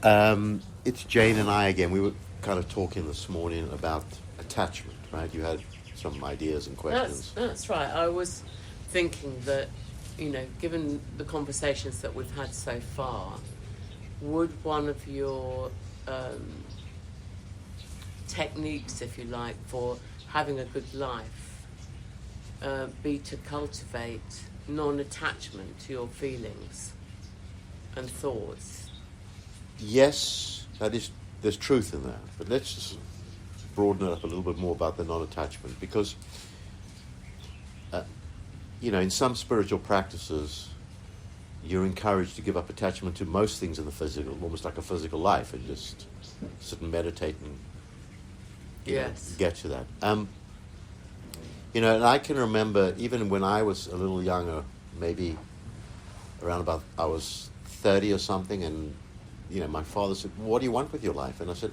It's Jane and I again. We were kind of talking this morning about attachment, right? You had some ideas and questions. That's right. I was thinking that, given the conversations that we've had so far, would one of your techniques, if you like, for having a good life be to cultivate non-attachment to your feelings and thoughts? Yes, there's truth in that. But let's just broaden it up a little bit more about the non-attachment, because in some spiritual practices, you're encouraged to give up attachment to most things in the physical, almost like a physical life, and just sit and meditate and get to that. And I can remember even when I was a little younger, maybe around about I was 30 or something, and my father said, "What do you want with your life?" And I said,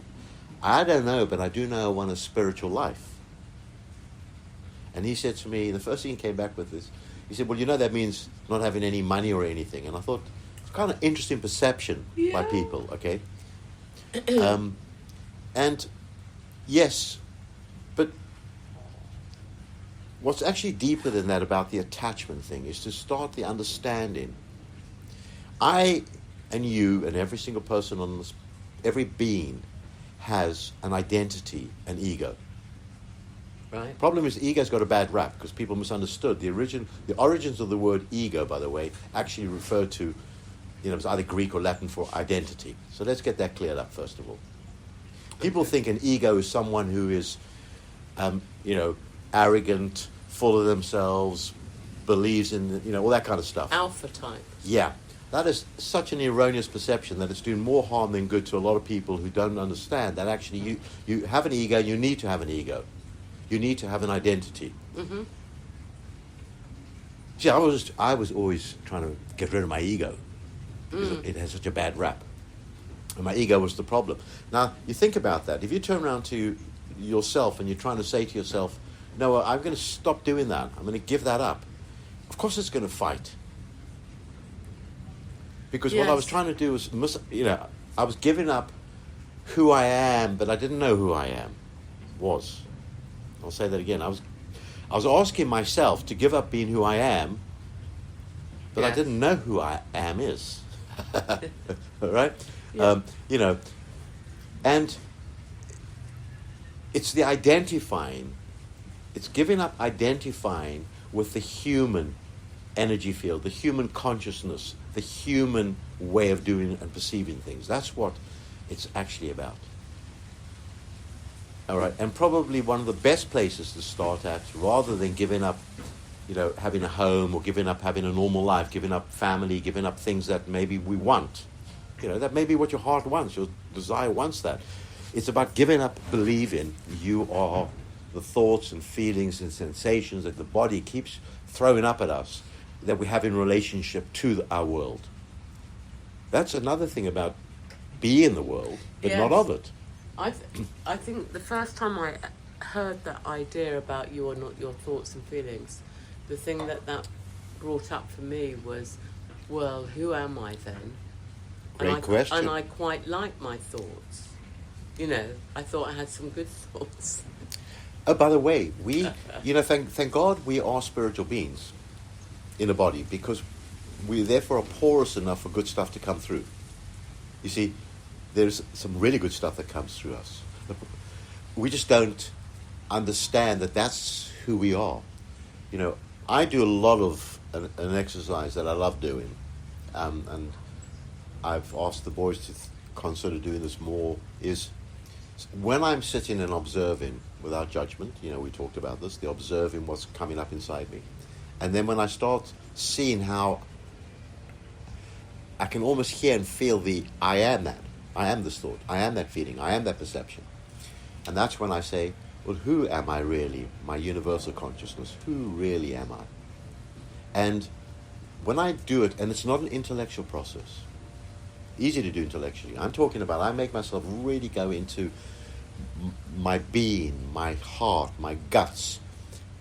"I don't know, but I do know I want a spiritual life." And he said to me, the first thing he came back with is, he said, "Well, that means not having any money or anything." And I thought, it's kind of interesting perception by people, okay? And yes, but what's actually deeper than that about the attachment thing is to start the understanding. I and you and every single person on this, every being has an identity, an ego. Right. Problem is, ego's got a bad rap because people misunderstood. The origins of the word ego, by the way, actually refer to, it's either Greek or Latin for identity. So let's get that cleared up first of all. People think an ego is someone who is, arrogant, full of themselves, believes in, all that kind of stuff. Alpha type. Yeah. That is such an erroneous perception that it's doing more harm than good to a lot of people who don't understand that actually you have an ego, you need to have an ego. You need to have an identity. Mm-hmm. See, I was always trying to get rid of my ego because it has such a bad rap. And my ego was the problem. Now, you think about that. If you turn around to yourself and you're trying to say to yourself, "No, I'm going to stop doing that. I'm going to give that up." Of course it's going to fight. Because what I was trying to do was, I was giving up who I am, but I didn't know who I am was. I'll say that again. I was asking myself to give up being who I am, but I didn't know who I am is. Right? Yeah. And it's the identifying. It's giving up identifying with the human energy field, the human consciousness, the human way of doing and perceiving things. That's what it's actually about. All right, and probably one of the best places to start at, rather than giving up, having a home or giving up having a normal life, giving up family, giving up things that maybe we want. That may be what your heart wants, your desire wants that. It's about giving up believing you are the thoughts and feelings and sensations that the body keeps throwing up at us that we have in relationship to our world. That's another thing about being in the world, but not of it. I think the first time I heard that idea about you are not your thoughts and feelings, the thing that brought up for me was, well, who am I then? Great question. And I quite like my thoughts. I thought I had some good thoughts. Oh, by the way, we, thank God we are spiritual beings in a body, because we therefore are porous enough for good stuff to come through. You see, there's some really good stuff that comes through us. We just don't understand that that's who we are. I do a lot of an exercise that I love doing, and I've asked the boys to consider doing this more, is when I'm sitting and observing without judgment, we talked about this, the observing what's coming up inside me. And then when I start seeing how I can almost hear and feel I am that. I am this thought. I am that feeling. I am that perception. And that's when I say, well, who am I really? My universal consciousness. Who really am I? And when I do it, and it's not an intellectual process, easy to do intellectually. I'm talking about, I make myself really go into my being, my heart, my guts,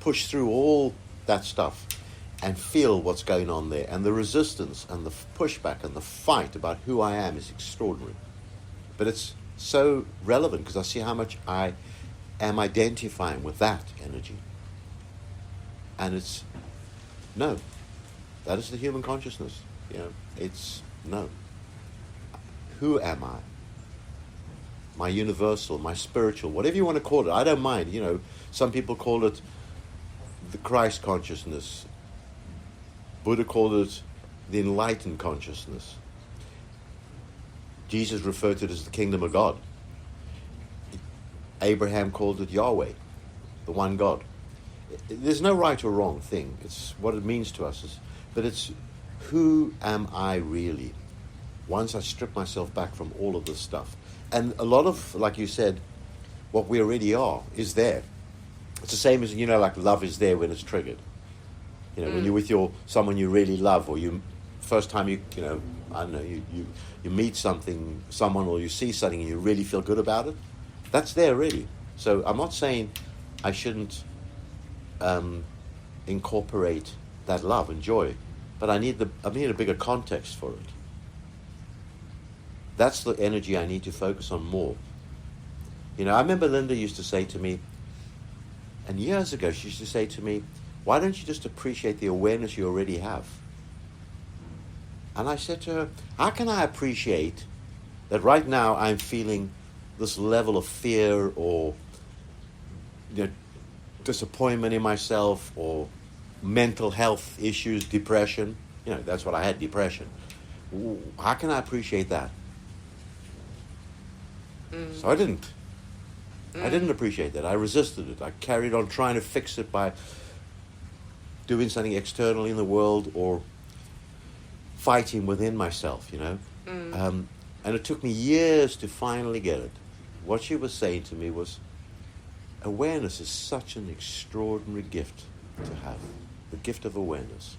push through all that stuff and feel what's going on there. And the resistance and the pushback and the fight about who I am is extraordinary. But it's so relevant because I see how much I am identifying with that energy. And it's, no, that is the human consciousness. It's, no. Who am I? My universal, my spiritual, whatever you want to call it. I don't mind. Some people call it the Christ consciousness. Buddha called it the enlightened consciousness. Jesus referred to it as the kingdom of God. Abraham called it Yahweh, the one God. There's no right or wrong thing. It's what it means to us. But it's, who am I really? Once I strip myself back from all of this stuff. And a lot of, like you said, what we already are is there. It's the same as, like love is there when it's triggered. When you're with someone you really love, or first time you meet someone, or you see something and you really feel good about it, that's there already. So I'm not saying I shouldn't incorporate that love and joy, but I need a bigger context for it. That's the energy I need to focus on more. I remember Linda used to say to me, and years ago she used to say to me, why don't you just appreciate the awareness you already have? And I said to her, how can I appreciate that right now I'm feeling this level of fear or disappointment in myself or mental health issues, depression? That's what I had, depression. How can I appreciate that? So I didn't. I didn't appreciate that. I resisted it. I carried on trying to fix it by doing something externally in the world or fighting within myself, And it took me years to finally get it. What she was saying to me was, awareness is such an extraordinary gift to have. The gift of awareness.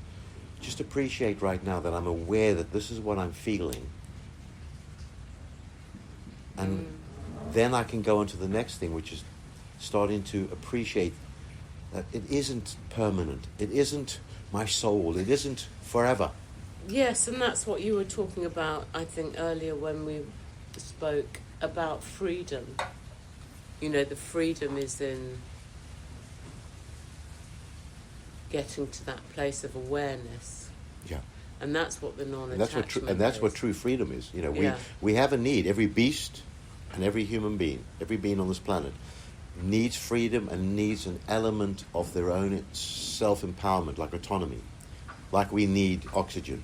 Just appreciate right now that I'm aware that this is what I'm feeling. And then I can go on to the next thing, which is starting to appreciate that it isn't permanent. It isn't my soul. It isn't forever. Yes, and that's what you were talking about, I think, earlier when we spoke about freedom. The freedom is in getting to that place of awareness. Yeah. And that's what the non-attachment is. And that's what true freedom is. We have a need. Every beast and every human being, every being on this planet, needs freedom and needs an element of their own self-empowerment, like autonomy, like we need oxygen.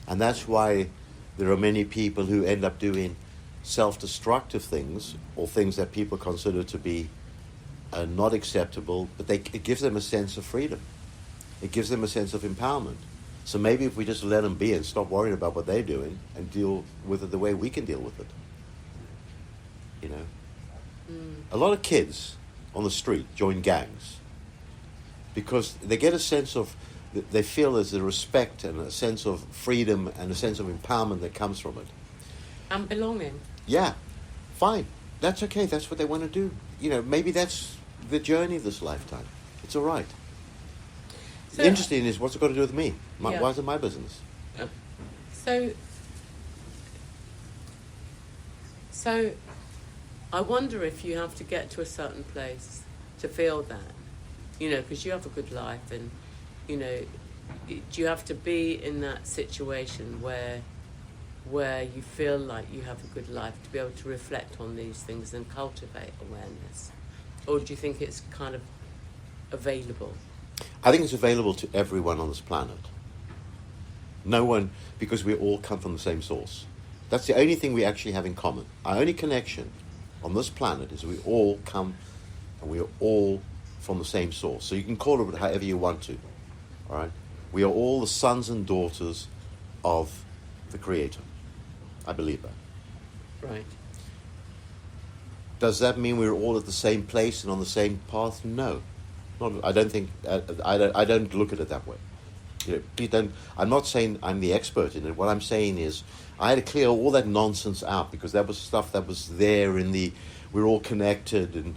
And that's why there are many people who end up doing self-destructive things, or things that people consider to be not acceptable, but it gives them a sense of freedom. It gives them a sense of empowerment. So maybe if we just let them be and stop worrying about what they're doing and deal with it the way we can deal with it. A lot of kids on the street join gangs because they get a sense of, they feel there's a respect and a sense of freedom and a sense of empowerment that comes from it. And belonging. Yeah, fine. That's okay. That's what they want to do. Maybe that's the journey of this lifetime. It's all right. So, interesting is, what's it got to do with me? Why is it my business? So I wonder if you have to get to a certain place to feel that, because you have a good life, and, do you have to be in that situation where you feel like you have a good life to be able to reflect on these things and cultivate awareness? Or do you think it's kind of available? I think it's available to everyone on this planet. No one, because we all come from the same source. That's the only thing we actually have in common. Our only connection on this planet is we all come, and we are all from the same source. So you can call it however you want to. All right? We are all the sons and daughters of the Creator. I believe that. Right. Does that mean we're all at the same place and on the same path? No. I don't think. I don't look at it that way. Please don't. I'm not saying I'm the expert in it. What I'm saying is, I had to clear all that nonsense out, because that was stuff that was there in the. We're all connected, and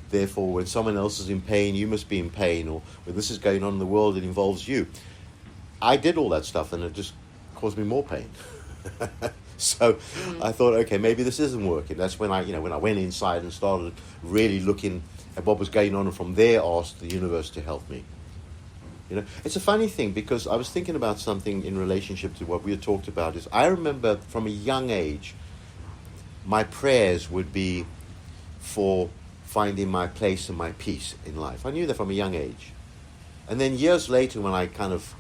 therefore, when someone else is in pain, you must be in pain, or when this is going on in the world, it involves you. I did all that stuff, and it just caused me more pain. So I thought, okay, maybe this isn't working. That's when I went inside and started really looking at what was going on, and from there asked the universe to help me. It's a funny thing, because I was thinking about something in relationship to what we had talked about. Is I remember from a young age, my prayers would be for finding my place and my peace in life. I knew that from a young age. And then years later, when I kind of,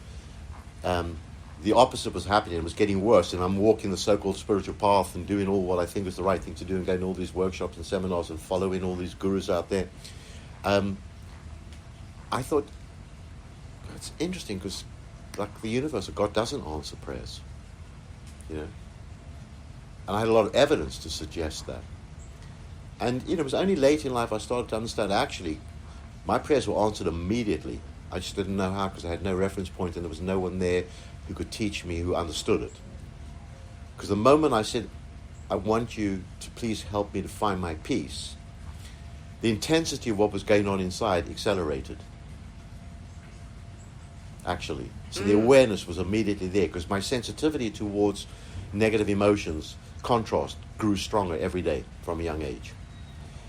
the opposite was happening, it was getting worse, and I'm walking the so-called spiritual path and doing all what I think is the right thing to do, and going to all these workshops and seminars and following all these gurus out there. I thought, it's interesting, because like the universe or God doesn't answer prayers, And I had a lot of evidence to suggest that. And it was only late in life I started to understand, actually, my prayers were answered immediately. I just didn't know how, because I had no reference point, and there was no one there who could teach me, who understood it. Because the moment I said, I want you to please help me to find my peace, the intensity of what was going on inside accelerated. Actually. So the awareness was immediately there, because my sensitivity towards negative emotions, contrast, grew stronger every day from a young age.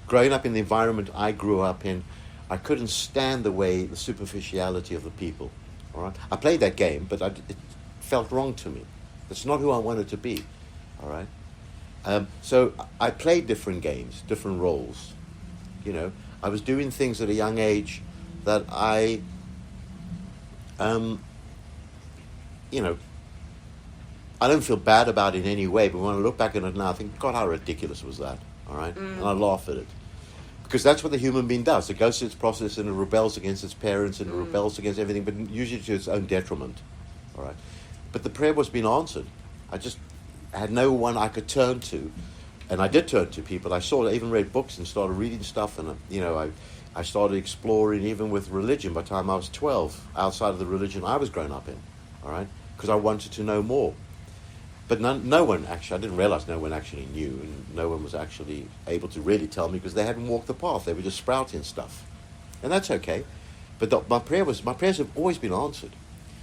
Growing up in the environment I grew up in, I couldn't stand the superficiality of the people. All right, I played that game, but it felt wrong to me. That's not who I wanted to be. All right, so I played different games, different roles. I was doing things at a young age that I don't feel bad about it in any way, but when I look back at it now, I think, God, how ridiculous was that? All right, and I laugh at it. Because that's what the human being does. It goes through its process, and it rebels against its parents, and it rebels against everything, but usually to its own detriment. All right. But the prayer was being answered. I had no one I could turn to. And I did turn to people. I even read books and started reading stuff. And, I started exploring even with religion by the time I was 12, outside of the religion I was growing up in. All right. Because I wanted to know more. But no one actually, I didn't realize no one actually knew, and no one was actually able to really tell me, because they hadn't walked the path. They were just sprouting stuff. And that's okay. But my prayers have always been answered.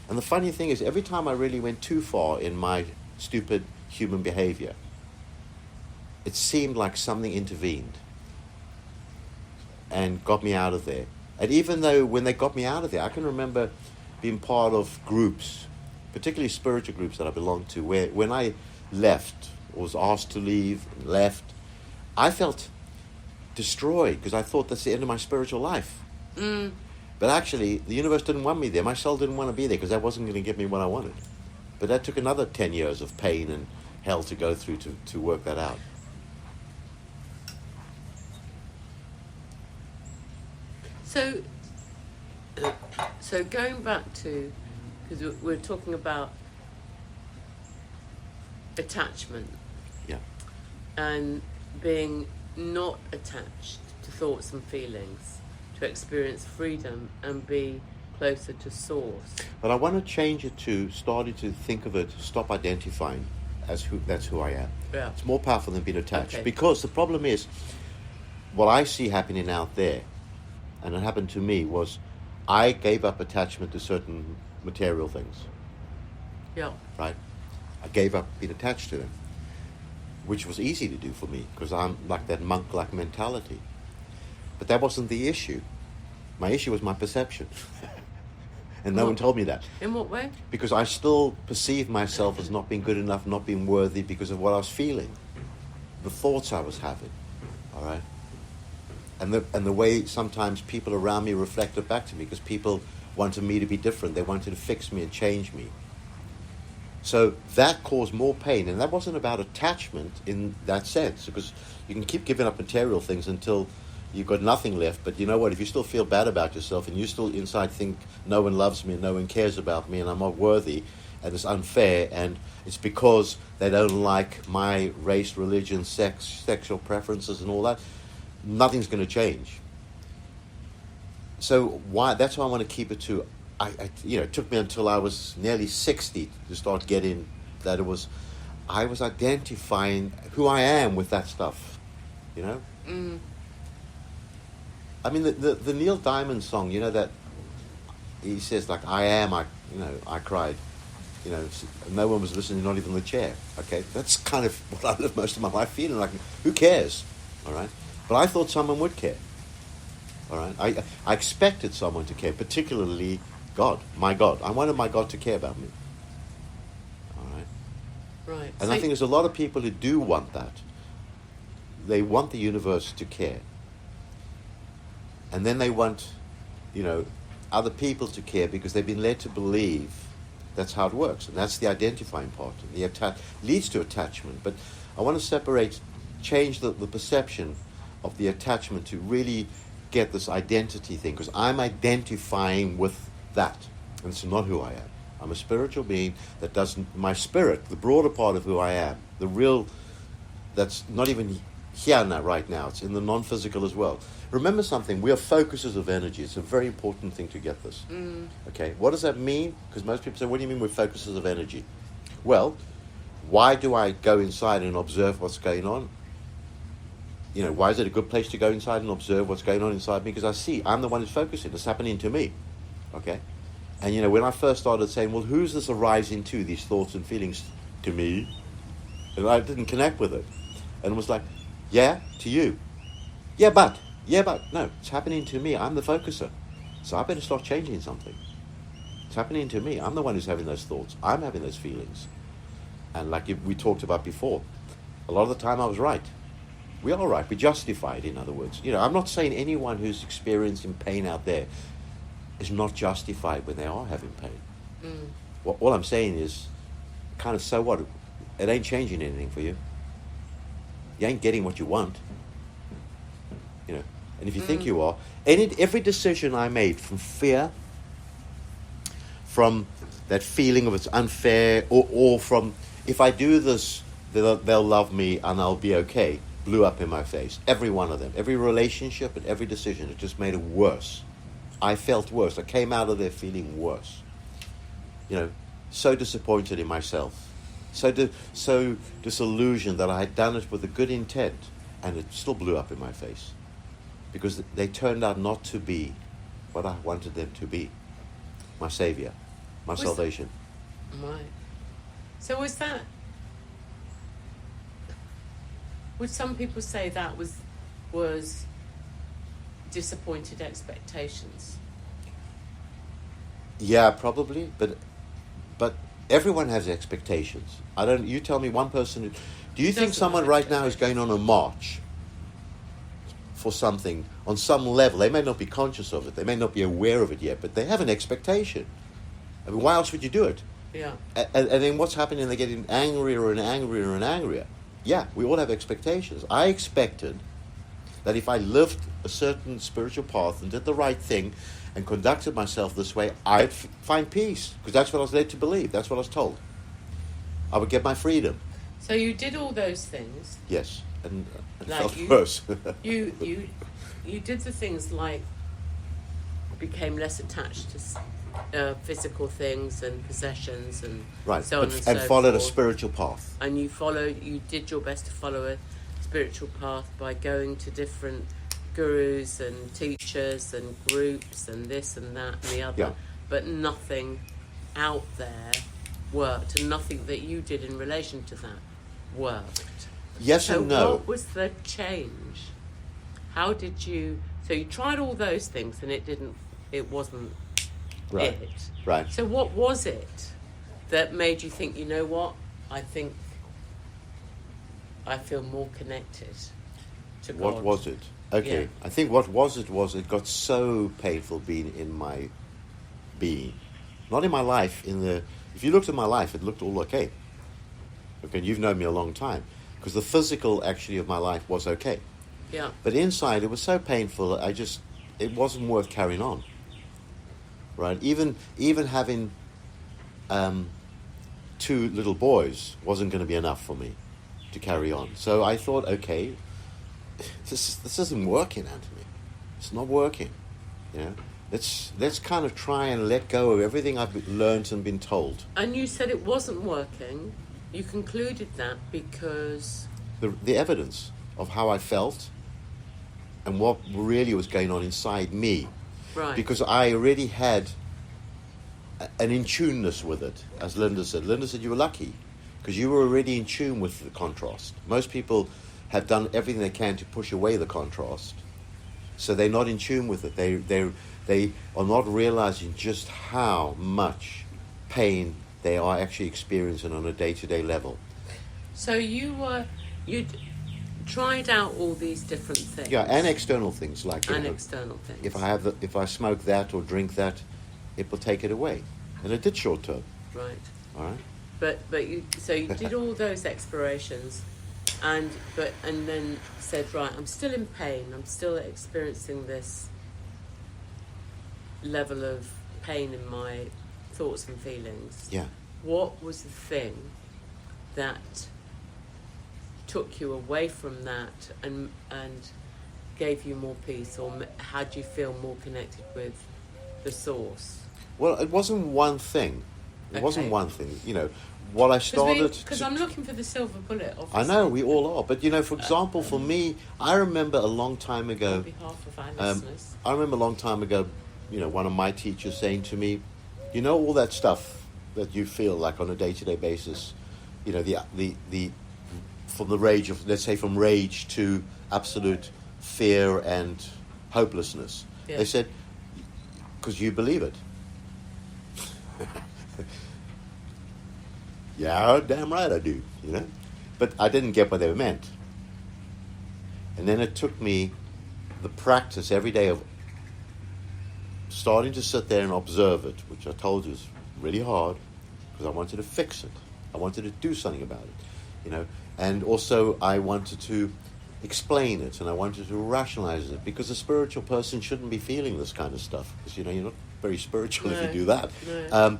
And the funny thing is, every time I really went too far in my stupid human behavior, it seemed like something intervened and got me out of there. And even though when they got me out of there, I can remember being part of groups, particularly spiritual groups that I belonged to, where when I left, or was asked to leave, and left, I felt destroyed, because I thought that's the end of my spiritual life. But actually, the universe didn't want me there. My soul didn't want to be there, because that wasn't going to give me what I wanted. But that took another 10 years of pain and hell to go through to work that out. So going back to, because we're talking about attachment. Yeah. And being not attached to thoughts and feelings, to experience freedom and be closer to source. But I want to change it to starting to think of it, stop identifying as that's who I am. Yeah. It's more powerful than being attached. Okay. Because the problem is, what I see happening out there, and it happened to me, was I gave up attachment to certain material things. Yeah. Right? I gave up being attached to them, which was easy to do for me, because I'm like that monk-like mentality. But that wasn't the issue. My issue was my perception. And no one told me that. In what way? Because I still perceived myself as not being good enough, not being worthy, because of what I was feeling, the thoughts I was having. All right? And the way sometimes people around me reflected back to me, because people wanted me to be different. They wanted to fix me and change me. So that caused more pain, and that wasn't about attachment in that sense, because you can keep giving up material things until you've got nothing left. But you know what? If you still feel bad about yourself, and you still inside think no one loves me and no one cares about me and I'm not worthy and it's unfair and it's because they don't like my race, religion, sex, sexual preferences and all that, nothing's going to change. So that's why I want to keep it to, it took me until I was nearly 60 to start getting that I was identifying who I am with that stuff, Mm. I mean, the Neil Diamond song, that he says, like, I cried. no one was listening, not even the chair. Okay, that's kind of what I lived most of my life feeling like. Who cares? All right, but I thought someone would care. All right, I expected someone to care, particularly God, my God. I wanted my God to care about me. All right, Right. and I think there's a lot of people who do want that. They want the universe to care, and then they want, other people to care because they've been led to believe that's how it works, and that's the identifying part. And the leads to attachment. But I want to change the perception of the attachment to really get this identity thing, because I'm identifying with that, and it's not who I am. I'm a spiritual being that doesn't. My spirit, the broader part of who I am, the real, that's not even here now, right now. It's in the non-physical as well. Remember something, we are focuses of energy. It's a very important thing to get this. Okay, what does that mean? Because most people say, what do you mean we're focuses of energy? Well, why do I go inside and observe what's going on? Why is it a good place to go inside and observe what's going on inside me? Because I'm the one who's focusing. It's happening to me. Okay? And, when I first started saying, well, who's this arising to, these thoughts and feelings to me? And I didn't connect with it. And it was like, yeah, to you. Yeah, but. No, it's happening to me. I'm the focuser. So I better start changing something. It's happening to me. I'm the one who's having those thoughts. I'm having those feelings. And like we talked about before, a lot of the time I was right. We are right. We justify it, in other words. I'm not saying anyone who's experiencing pain out there is not justified when they are having pain. All I'm saying is, kind of, so what? It ain't changing anything for you. You ain't getting what you want. And if you think you are, every decision I made from fear, from that feeling of it's unfair, or from, if I do this, they'll love me and I'll be okay, blew up in my face. Every one of them. Every relationship and every decision, it just made it worse. I felt worse. I came out of there feeling worse. So disappointed in myself. So disillusioned that I had done it with a good intent, and it still blew up in my face. Because they turned out not to be what I wanted them to be. My Savior, my salvation. Right. So would some people say that was disappointed expectations? Yeah, probably, but everyone has expectations. You tell me one person, do you think someone right now is going on a march for something on some level? They may not be conscious of it, they may not be aware of it yet, but they have an expectation. I mean, why else would you do it? Yeah. And then what's happening? They're getting angrier and angrier and angrier. Yeah, we all have expectations. I expected that if I lived a certain spiritual path and did the right thing and conducted myself this way, I'd find peace, because that's what I was led to believe. That's what I was told. I would get my freedom. So you did all those things. Yes. And like felt worse. you did the things like became less attached to physical things and possessions and right, so on and so and followed forth. A spiritual path. And you did your best to follow a spiritual path by going to different gurus and teachers and groups and this and that and the other. Yeah. But nothing out there worked, and nothing that you did in relation to that worked. Yes and no. So what was the change? How did you... So you tried all those things and it wasn't right. it. Right. So what was it that made you think, you know what, I think I feel more connected to God? What was it? Okay, Yeah. I think what was it got so painful being in my being. Not in my life, if you looked at my life, it looked all okay. Okay, and you've known me a long time. Because the physical, actually, of my life was okay. Yeah. But inside, it was so painful, it wasn't worth carrying on. Right? Even having 2 little boys wasn't going to be enough for me to carry on. So I thought, okay, this isn't working, Anthony. It's not working. Let's kind of try and let go of everything I've learned and been told. And you said it wasn't working. You concluded that because... The evidence of how I felt and what really was going on inside me. Right. Because I already had an in-tuneness with it, as Linda said. Linda said you were lucky because you were already in tune with the contrast. Most people have done everything they can to push away the contrast, so they're not in tune with it. They are not realizing just how much pain they are actually experiencing on a day-to-day level. So you'd tried out all these different things. Yeah, and external things like external things. If I smoke that or drink that, it will take it away, and it did short term. Right. All right. But you did all those explorations, and then said, right, I'm still in pain. I'm still experiencing this level of pain in my thoughts and feelings. Yeah. What was the thing that took you away from that and gave you more peace, or had you feel more connected with the source? Well, it wasn't one thing. It wasn't Okay. one thing. You know, what I started... Because I'm looking for the silver bullet, obviously. I know, we all are. But, you know, for example, for me, I remember a long time ago... On behalf of our listeners. I remember a long time ago, you know, one of my teachers saying to me, you know, all that stuff that you feel like on a day-to-day basis, you know, the from the rage of, let's say, from rage to absolute fear and hopelessness. Yeah. They said, because you believe it. Yeah, damn right I do, you know. But I didn't get what they meant. And then it took me the practice every day of starting to sit there and observe it, which I told you is really hard, because I wanted to fix it. I wanted to do something about it, you know. And also I wanted to explain it, and I wanted to rationalize it, because a spiritual person shouldn't be feeling this kind of stuff, because, you know, you're not very spiritual if you do that. No.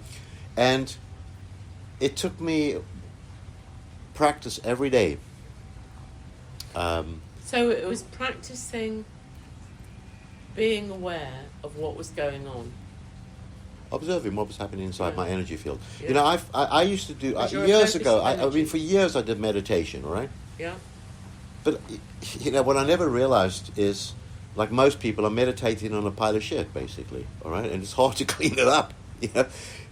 And it took me practice every day. So it was practicing being aware of what was going on. Observing what was happening inside Yeah. my energy field. Yeah. You know, I used to do, 'Cause you're a years focus ago, of I energy. mean, for years I did meditation, all right? Yeah. But, you know, what I never realized is, like most people, I'm meditating on a pile of shit, basically, all right? And it's hard to clean it up, you know?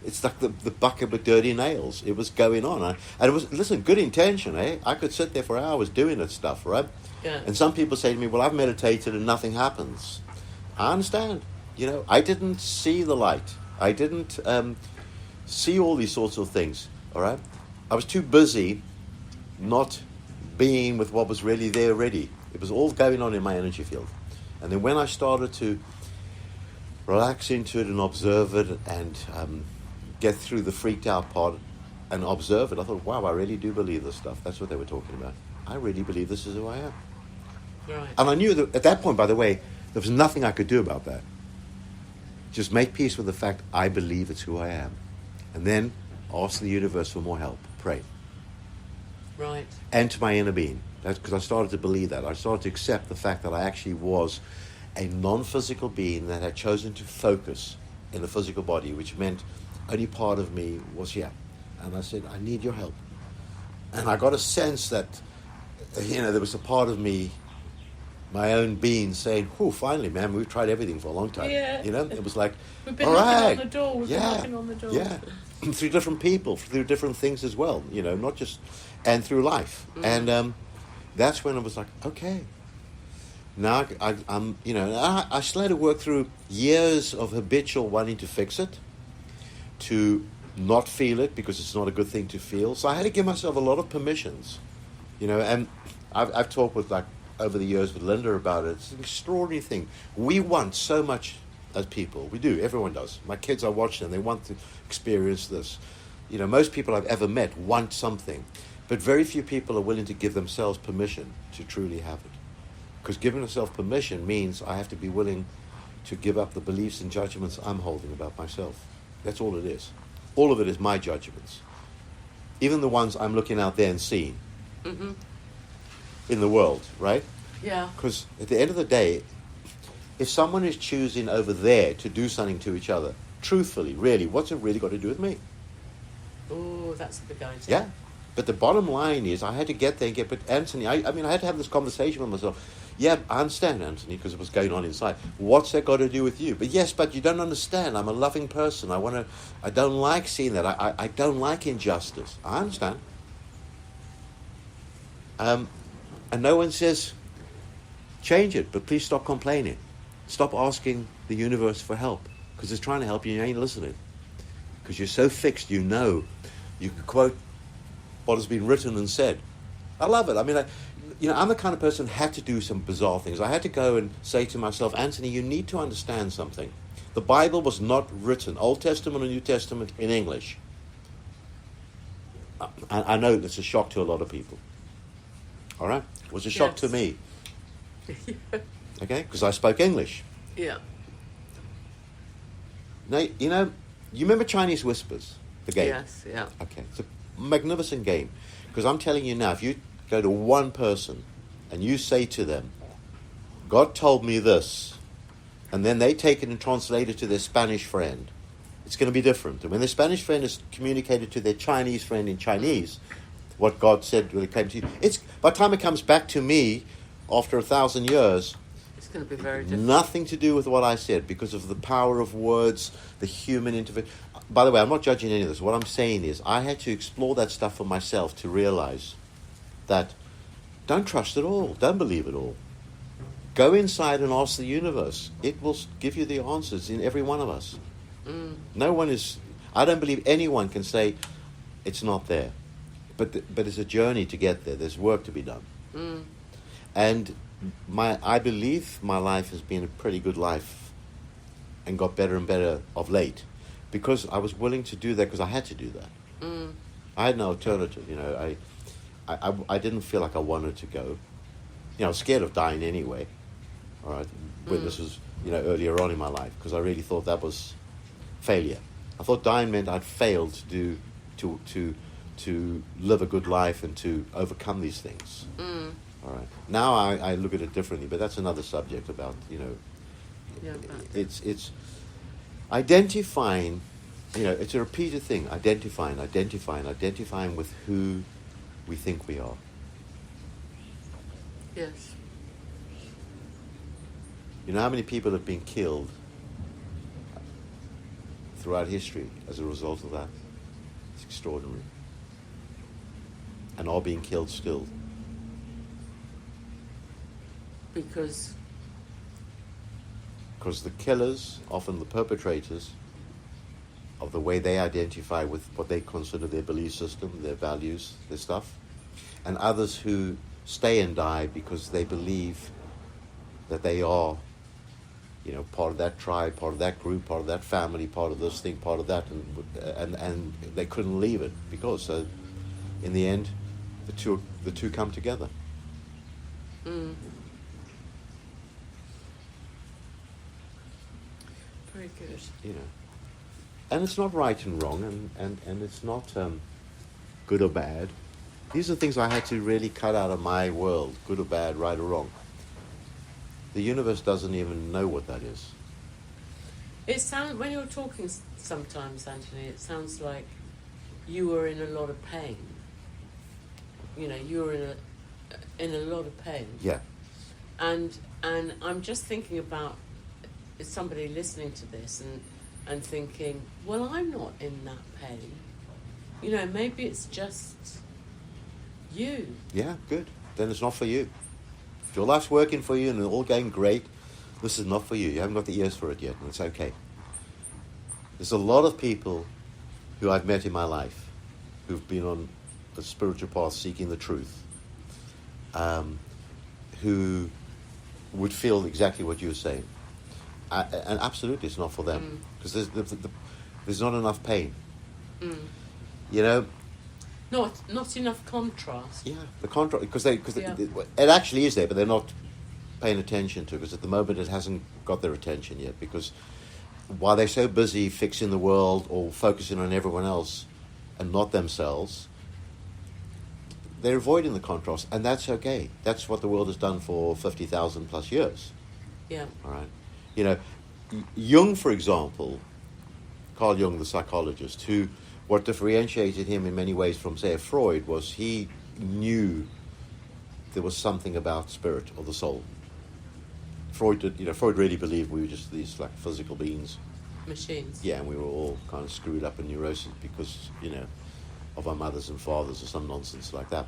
It's like the bucket with dirty nails. It was going on. And it was, listen, good intention, eh? I could sit there for hours doing that stuff, right? Yeah. And some people say to me, well, I've meditated and nothing happens. I understand. You know, I didn't see the light. I didn't see all these sorts of things, all right? I was too busy not being with what was really there already. It was all going on in my energy field. And then when I started to relax into it and observe it and get through the freaked out part and observe it, I thought, wow, I really do believe this stuff. That's what they were talking about. I really believe this is who I am. Right. And I knew that at that point, by the way, there was nothing I could do about that. Just make peace with the fact I believe it's who I am. And then ask the universe for more help. Pray. Right. And to my inner being. That's because I started to believe that. I started to accept the fact that I actually was a non-physical being that had chosen to focus in the physical body, which meant only part of me was here. And I said, I need your help. And I got a sense that, you know, there was a part of me, my own being, saying, "Oh, finally, man, we've tried everything for a long time." Yeah. You know, it was like, We've been all knocking right, on the door. We've been knocking on the door. yeah, through different people, through different things as well. You know, not just, and through life. And that's when I was like, okay. Now I'm, you know, I still had to work through years of habitual wanting to fix it, to not feel it because it's not a good thing to feel. So I had to give myself a lot of permissions, you know. And I've talked with, like, over the years with Linda about it. It's an extraordinary thing. We want so much as people. We do. Everyone does. My kids, I watch them. They want to experience this. You know, most people I've ever met want something, but very few people are willing to give themselves permission to truly have it. Because giving yourself permission means I have to be willing to give up the beliefs and judgments I'm holding about myself. That's all it is. All of it is my judgments. Even the ones I'm looking out there and seeing in the world, right? Yeah. Because at the end of the day, if someone is choosing over there to do something to each other, truthfully, really, what's it really got to do with me? Oh, that's a big idea. Yeah? But the bottom line is, I had to get there and but Anthony, I mean, I had to have this conversation with myself. Yeah, I understand, Anthony, because it was going on inside. What's that got to do with you? But yes, but you don't understand. I'm a loving person. I don't like seeing that. I don't like injustice. I understand. And no one says, change it, but please stop complaining. Stop asking the universe for help, because it's trying to help you and you ain't listening. Because you're so fixed, you can quote what has been written and said. I love it. I mean, I'm the kind of person who had to do some bizarre things. I had to go and say to myself, Anthony, you need to understand something. The Bible was not written, Old Testament or New Testament, in English. I know that's a shock to a lot of people. All right? It was a shock to me. Okay? Because I spoke English. Yeah. Now, you remember Chinese Whispers, the game? Yes, yeah. Okay, it's a magnificent game. Because I'm telling you now, if you go to one person and you say to them, God told me this, and then they take it and translate it to their Spanish friend, it's going to be different. And when the Spanish friend is communicated to their Chinese friend in Chinese, what God said when it came to you, by the time it comes back to me after 1,000 years, it's going to be very different. Nothing to do with what I said, because of the power of words, the human intervention. By the way, I'm not judging any of this. What I'm saying is, I had to explore that stuff for myself to realize that don't trust it all, don't believe it all. Go inside and ask the universe. It will give you the answers in every one of us. No one is. I don't believe anyone can say it's not there, but it's a journey to get there. There's work to be done, and I believe my life has been a pretty good life, and got better and better of late, because I was willing to do that because I had to do that. I had no alternative. I didn't feel like I wanted to go. I was scared of dying anyway. All right, when this was earlier on in my life, because I really thought that was failure. I thought dying meant I'd failed to live a good life and to overcome these things. All right. Now I look at it differently, but that's another subject about it's identifying. It's a repeated thing. Identifying with who we think we are. Yes. You know how many people have been killed throughout history as a result of that? It's extraordinary. And are being killed still. Because the killers, often the perpetrators, of the way they identify with what they consider their belief system, their values, their stuff, and others who stay and die because they believe that they are, part of that tribe, part of that group, part of that family, part of this thing, part of that, and they couldn't leave it because, in the end, the two come together. Very good. And it's not right and wrong, and it's not good or bad. These are things I had to really cut out of my world, good or bad, right or wrong. The universe doesn't even know what that is. It sounds, when you're talking sometimes, Anthony, it sounds like you were in a lot of pain. You were in a lot of pain. Yeah. And I'm just thinking about somebody listening to this and thinking, well, I'm not in that pain. Maybe it's just you. Yeah, good. Then it's not for you. If your life's working for you and it's all going great, this is not for you. You haven't got the ears for it yet, and it's okay. There's a lot of people who I've met in my life who've been on a spiritual path seeking the truth, who would feel exactly what you were saying. And absolutely it's not for them, because there's not enough pain. Not enough contrast. Yeah, the contrast, because it actually is there, but they're not paying attention to it, because at the moment it hasn't got their attention yet, because while they're so busy fixing the world or focusing on everyone else and not themselves, they're avoiding the contrast, and that's okay. That's what the world has done for 50,000 plus years. Yeah. All right. Jung, for example, Carl Jung, the psychologist, who what differentiated him in many ways from, say, a Freud was he knew there was something about spirit or the soul. Freud really believed we were just these like physical beings. Machines. Yeah, and we were all kind of screwed up and neurosis because, of our mothers and fathers or some nonsense like that.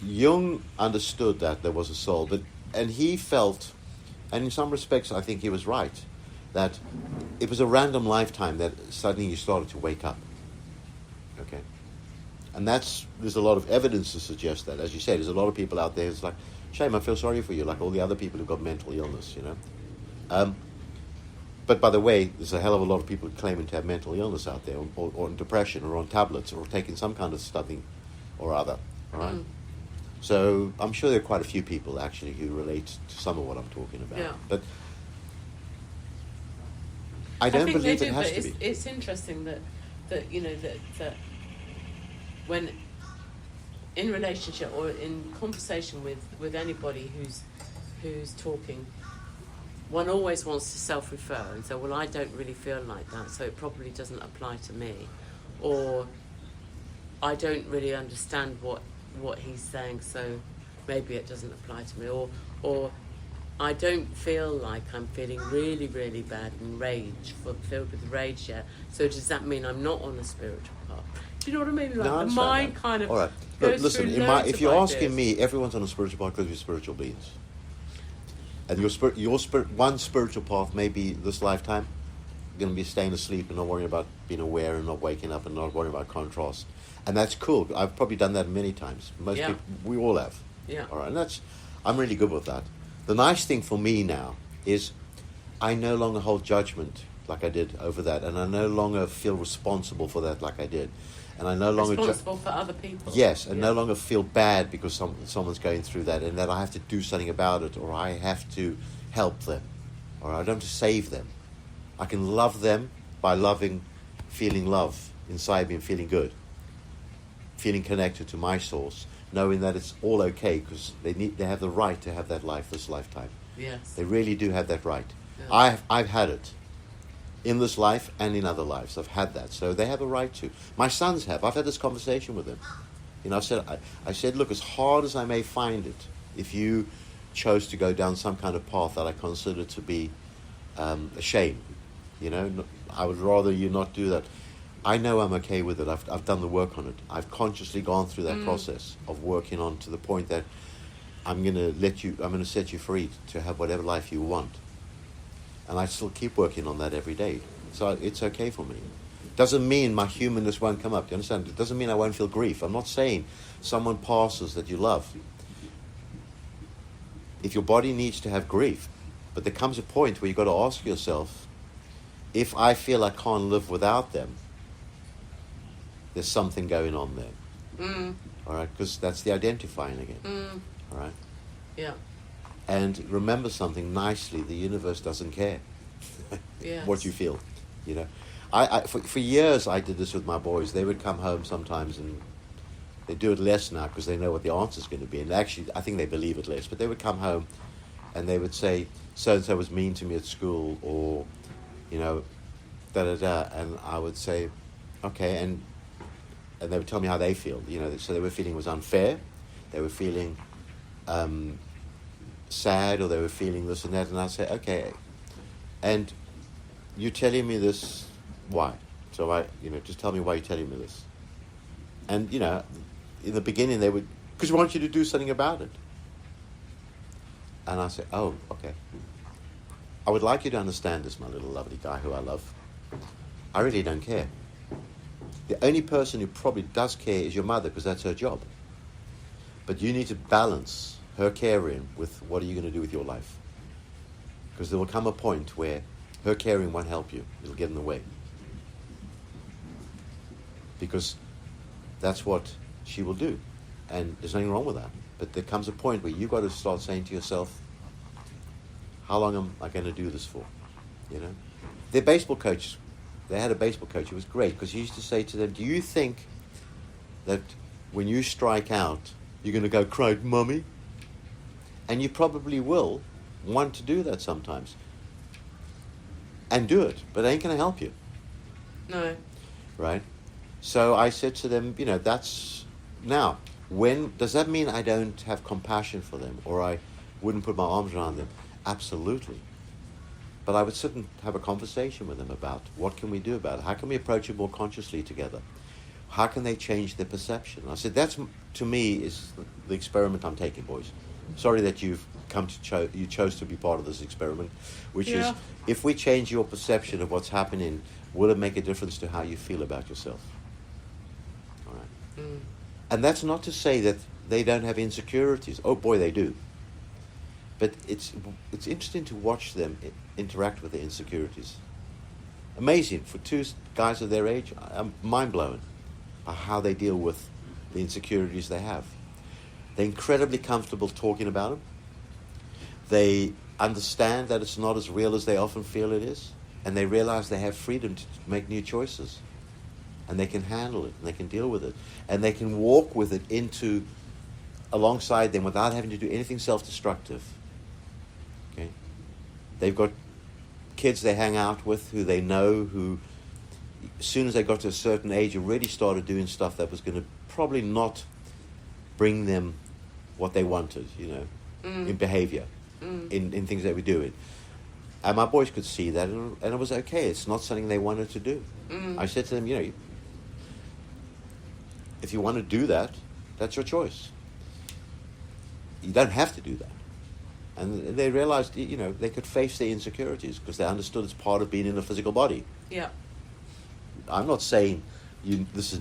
Jung understood that there was a soul, and he felt, and in some respects I think he was right, that it was a random lifetime that suddenly you started to wake up. Okay? And there's a lot of evidence to suggest that. As you said, there's a lot of people out there who's like, shame, I feel sorry for you, like all the other people who've got mental illness, But by the way, there's a hell of a lot of people claiming to have mental illness out there, or depression, or on tablets, or taking some kind of stuffing or other, all right? Mm. So I'm sure there are quite a few people, actually, who relate to some of what I'm talking about. Yeah. But I don't believe they do, it has but to be. It's interesting that when in relationship or in conversation with anybody who's talking, one always wants to self-refer and say, well, I don't really feel like that, so it probably doesn't apply to me, or I don't really understand what he's saying, so maybe it doesn't apply to me, or I don't feel like I'm feeling really, really bad and filled with rage yet, so does that mean I'm not on a spiritual path? Do you know what I mean? Like No, the mind kind of all right. goes Listen, through loads if of you're ideas. asking me, everyone's on a spiritual path because we're spiritual beings. And one spiritual path may be this lifetime. You're going to be staying asleep and not worrying about being aware and not waking up and not worrying about contrast. And that's cool. I've probably done that many times. Most people, we all have. Yeah. All right. And I'm really good with that. The nice thing for me now is I no longer hold judgment like I did over that. And I no longer feel responsible for that like I did. And I no longer responsible for other people. Yes, and no longer feel bad because someone's going through that, and that I have to do something about it, or I have to help them, or I don't have to save them. I can love them by feeling love inside me and feeling good, feeling connected to my source, knowing that it's all okay because they have the right to have that life this lifetime. Yes, they really do have that right. Yeah. I've had it. In this life and in other lives, I've had that, so they have a right to. My sons have. I've had this conversation with them. I said, look, as hard as I may find it, if you chose to go down some kind of path that I consider to be a shame, I would rather you not do that. I know I'm okay with it. I've done the work on it. I've consciously gone through that process of working on to the point that I'm going to set you free to have whatever life you want. And I still keep working on that every day. So it's okay for me. Doesn't mean my humanness won't come up. Do you understand? It doesn't mean I won't feel grief. I'm not saying someone passes that you love. If your body needs to have grief, but there comes a point where you've got to ask yourself, if I feel I can't live without them, there's something going on there. Mm. All right? Because that's the identifying again. Mm. All right? Yeah. And remember something nicely, the universe doesn't care Yes. what you feel, I for years I did this with my boys. They would come home sometimes, and they do it less now because they know what the answer is going to be. And actually, I think they believe it less. But they would come home, and they would say, so-and-so was mean to me at school, or, da-da-da. And I would say, okay, and they would tell me how they feel. So they were feeling it was unfair. They were feeling sad, or they were feeling this and that, and I say, okay, and you're telling me this, why? So just tell me why you're telling me this. And in the beginning they would, because we want you to do something about it. And I say, oh, okay. I would like you to understand this, my little lovely guy who I love. I really don't care. The only person who probably does care is your mother, because that's her job. But you need to balance her caring with what are you going to do with your life. Because there will come a point where her caring won't help you. It'll get in the way. Because that's what she will do. And there's nothing wrong with that. But there comes a point where you've got to start saying to yourself, how long am I going to do this for? Their baseball coach, they had a baseball coach. It was great because he used to say to them, do you think that when you strike out, you're going to go cry, Mummy? And you probably will want to do that sometimes. And do it, but it ain't going to help you. No. right? So I said to them, that's now. When does that mean I don't have compassion for them, or I wouldn't put my arms around them? Absolutely. But I would sit and have a conversation with them about what can we do about it? How can we approach it more consciously together? How can they change their perception? I said, that's, to me, is the experiment I'm taking, boys. Sorry that you've come to you chose to be part of this experiment, which is, if we change your perception of what's happening, will it make a difference to how you feel about yourself? All right. Mm. And that's not to say that they don't have insecurities. Oh boy, they do. But it's interesting to watch them interact with their insecurities. Amazing. For two guys of their age, I'm mind-blown by how they deal with the insecurities they have. They're incredibly comfortable talking about them. They understand that it's not as real as they often feel it is. And they realize they have freedom to make new choices. And they can handle it, and they can deal with it. And they can walk with it alongside them without having to do anything self-destructive. Okay? They've got kids they hang out with who they know, who, as soon as they got to a certain age, already started doing stuff that was going to probably not bring them what they wanted, in behavior, in things they were doing. And my boys could see that, and it was okay. It's not something they wanted to do. I said to them, if you want to do that, that's your choice. You don't have to do that. And they realized, they could face their insecurities because they understood it's part of being in a physical body. Yeah. I'm not saying this is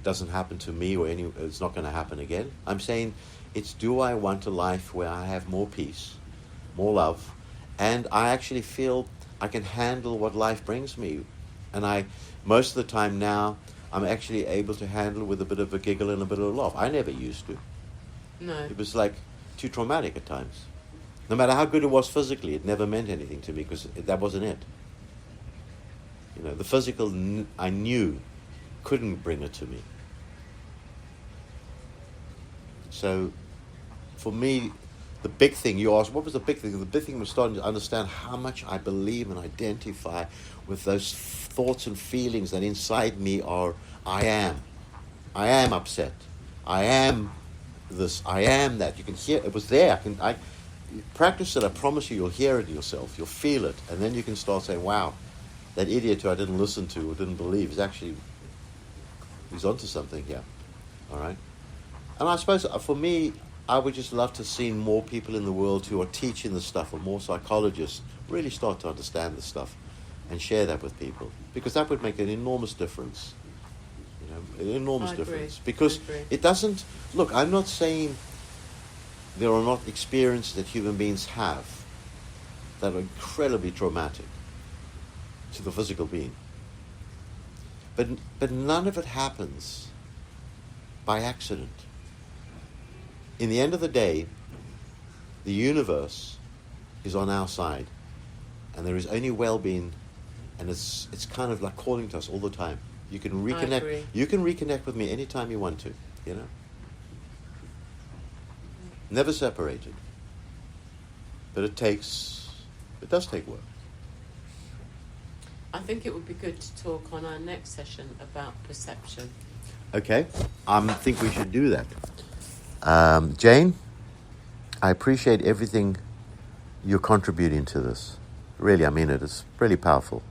doesn't happen to me or it's not going to happen again. I'm saying do I want a life where I have more peace, more love, and I actually feel I can handle what life brings me. And most of the time now, I'm actually able to handle with a bit of a giggle and a bit of a laugh. I never used to. No. It was like too traumatic at times. No matter how good it was physically, it never meant anything to me because that wasn't it. The physical I knew couldn't bring it to me. So, for me, the big thing, you asked, what was the big thing? The big thing was starting to understand how much I believe and identify with those thoughts and feelings that inside me are, I am upset. I am this. I am that. You can hear, it was there. I practice it. I promise you'll hear it yourself. You'll feel it. And then you can start saying, wow, that idiot who I didn't listen to or didn't believe he's onto something here. All right? And I suppose for me, I would just love to see more people in the world who are teaching this stuff, or more psychologists really start to understand this stuff and share that with people, because that would make an enormous difference. An enormous difference. Because it doesn't, look, I'm not saying there are not experiences that human beings have that are incredibly traumatic to the physical being. But none of it happens by accident. In the end of the day, the universe is on our side, and there is only well-being, and it's kind of like calling to us all the time. You can reconnect. You can reconnect with me anytime you want to. Never separated. But it does take work. I think it would be good to talk on our next session about perception. Okay, I think we should do that. Jane, I appreciate everything you're contributing to this. Really, I mean it. It's really powerful.